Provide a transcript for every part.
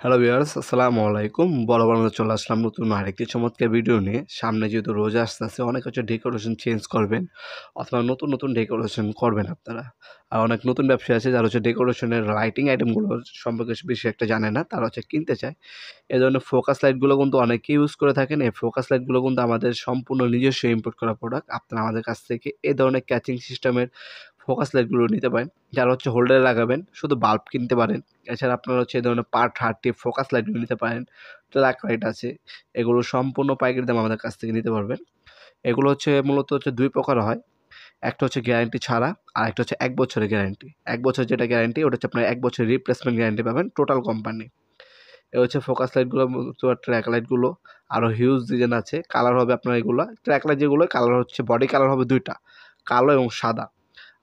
Hello viewers, আসসালামু আলাইকুম। বরাবর মতো চলে আসলাম নতুন আরেকটি চমৎকার ভিডিও নিয়ে। সামনে যেহেতু রোজা আসতেছে, অনেক হচ্ছে ডেকোরেশন চেঞ্জ করবেন অথবা নতুন ডেকোরেশন করবেন আপনারা। আর অনেক নতুন ব্যবসায়ী আছে যারা হচ্ছে ডেকোরেশনের লাইটিং আইটেমগুলো সম্পর্কে বেশি একটা জানে না, তারা হচ্ছে কিনতে চায়। এ ধরনের ফোকাস লাইটগুলো কিন্তু অনেকেই ইউজ করে থাকেন। এই ফোকাস লাইটগুলো কিন্তু আমাদের সম্পূর্ণ নিজস্ব ইম্পোর্ট করা প্রোডাক্ট। আপনারা আমাদের কাছ থেকে এ ধরনের ক্যাচিং সিস্টেমের ফোকাস লাইটগুলো নিতে পারেন। যারা হচ্ছে হোল্ডারে লাগাবেন, শুধু বাল্ব কিনতে পারেন। এছাড়া আপনারা হচ্ছে এই ধরনের পার 30 ফোকাস লাইটগুলো নিতে পারেন। ট্র্যাক লাইট আছে, এগুলো সম্পূর্ণ পাইকারি দামে আমাদের কাছ থেকে নিতে পারবেন। এগুলো হচ্ছে মূলত হচ্ছে ২ প্রকার হয়। একটা হচ্ছে গ্যারান্টি ছাড়া, আরেকটা হচ্ছে ১ বছরের গ্যারান্টি। ১ বছর যেটা গ্যারান্টি, ওটা হচ্ছে আপনার ১ বছরের রিপ্লেসমেন্ট গ্যারান্টি পাবেন টোটাল কোম্পানি। এ হচ্ছে ফোকাস লাইটগুলো, ট্র্যাক লাইটগুলো আরও হিউজ ডিজাইন আছে। কালার হবে আপনার এগুলা ট্র্যাক লাইট যেগুলো, কালার হচ্ছে বডি কালার হবে ২ টা, কালো এবং সাদা।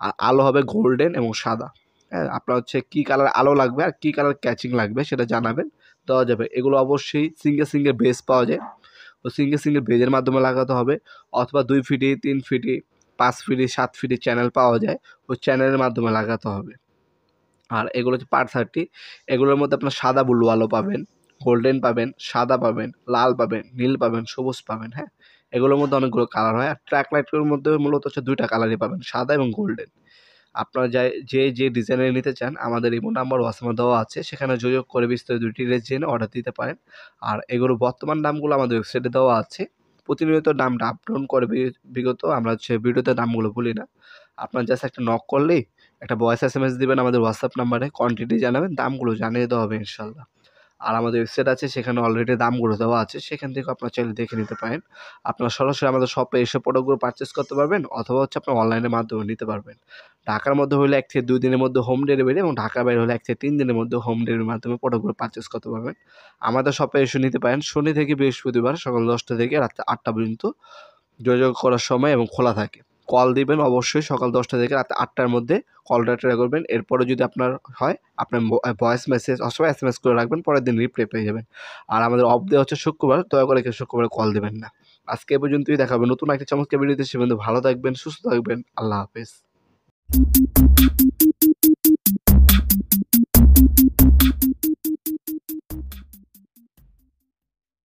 আর আলো হবে গোল্ডেন এবং সাদা। হ্যাঁ, আপনার হচ্ছে কী কালার আলো লাগবে আর কী কালার ক্যাচিং লাগবে সেটা জানাবেন, দেওয়া যাবে। এগুলো অবশ্যই সিঙ্গেল বেস পাওয়া যায়। তো সিঙ্গেল বেজের মাধ্যমে লাগাতে হবে, অথবা ২ ফিটি, ৩ ফিটি, ৫ ফিটি, ৭ ফিটি চ্যানেল পাওয়া যায়। ওই চ্যানেলের মাধ্যমে লাগাতে হবে। আর এগুলো হচ্ছে পার 30। এগুলোর মধ্যে আপনার সাদা ব্লু আলো পাবেন, গোল্ডেন পাবেন, সাদা পাবেন, লাল পাবেন, নীল পাবেন, সবুজ পাবেন। হ্যাঁ, এগুলোর মধ্যে অনেকগুলো কালার হয়। আর ট্র্যাক লাইটগুলোর মধ্যে মূলত হচ্ছে ২ টা কালারই পাবেন, সাদা এবং গোল্ডেন। আপনারা যে ডিজাইনের নিতে চান, আমাদের ইমো নাম্বার হোয়াটসঅ্যাপে দেওয়া আছে, সেখানে যোগাযোগ করে বিস্তারিত ডিটেইলস জেনে অর্ডার দিতে পারেন। আর এগুলোর বর্তমান দামগুলো আমাদের ওয়েবসাইটে দেওয়া আছে। প্রতিনিয়ত দামটা আপ ডাউন করে বিগত আমরা হচ্ছে ভিডিওতে দামগুলো বলি না। আপনার জাস্ট একটা নক করলেই, একটা ভয়েস এসএমএস দিবেন আমাদের হোয়াটসঅ্যাপ নাম্বারে, কোয়ান্টিটি জানাবেন, দামগুলো জানিয়ে দেওয়া হবে ইনশাআল্লাহ। আর আমাদের ওয়েবসাইট আছে, সেখানে অলরেডি দামগুলো দেওয়া আছে, সেখান থেকে আপনারা চাইলে দেখে নিতে পারেন। আপনারা সরাসরি আমাদের শপে এসে প্রোডাক্টগুলো পারচেজ করতে পারবেন, অথবা হচ্ছে আপনার অনলাইনের মাধ্যমে নিতে পারবেন। ঢাকার মধ্যে হলে ১ থেকে ২ দিনের মধ্যে হোম ডেলিভারি, এবং ঢাকার বাইরে হলে ১ থেকে ৩ দিনের মধ্যে হোম ডেলিভারির মাধ্যমে প্রোডাক্টগুলো পারচেজ করতে পারবেন। আমাদের শপে এসে নিতে পারেন শনি থেকে বৃহস্পতিবার সকাল ১০টা থেকে রাত ৮টা পর্যন্ত যোগাযোগ করার সময় এবং খোলা থাকে। কল দিবেন অবশ্যই সকাল ১০টা থেকে রাত ৮টার মধ্যে, কলটা ট্রাই করবেন। এরপরে যদি আপনার হয়, আপনার ভয়েস মেসেজ অথবা এসএমএস করে রাখবেন, পরের দিন রিপ্লাই পেয়ে যাবেন। আর আমাদের অফ ডে হচ্ছে শুক্রবার, দয়া করে কেউ শুক্রবারে কল দিবেন না। আজকে এ পর্যন্তই, দেখা হবে নতুন একটা চমৎকার ভিডিওতে। সে পর্যন্ত ভালো থাকবেন, সুস্থ থাকবেন। আল্লাহ হাফেজ।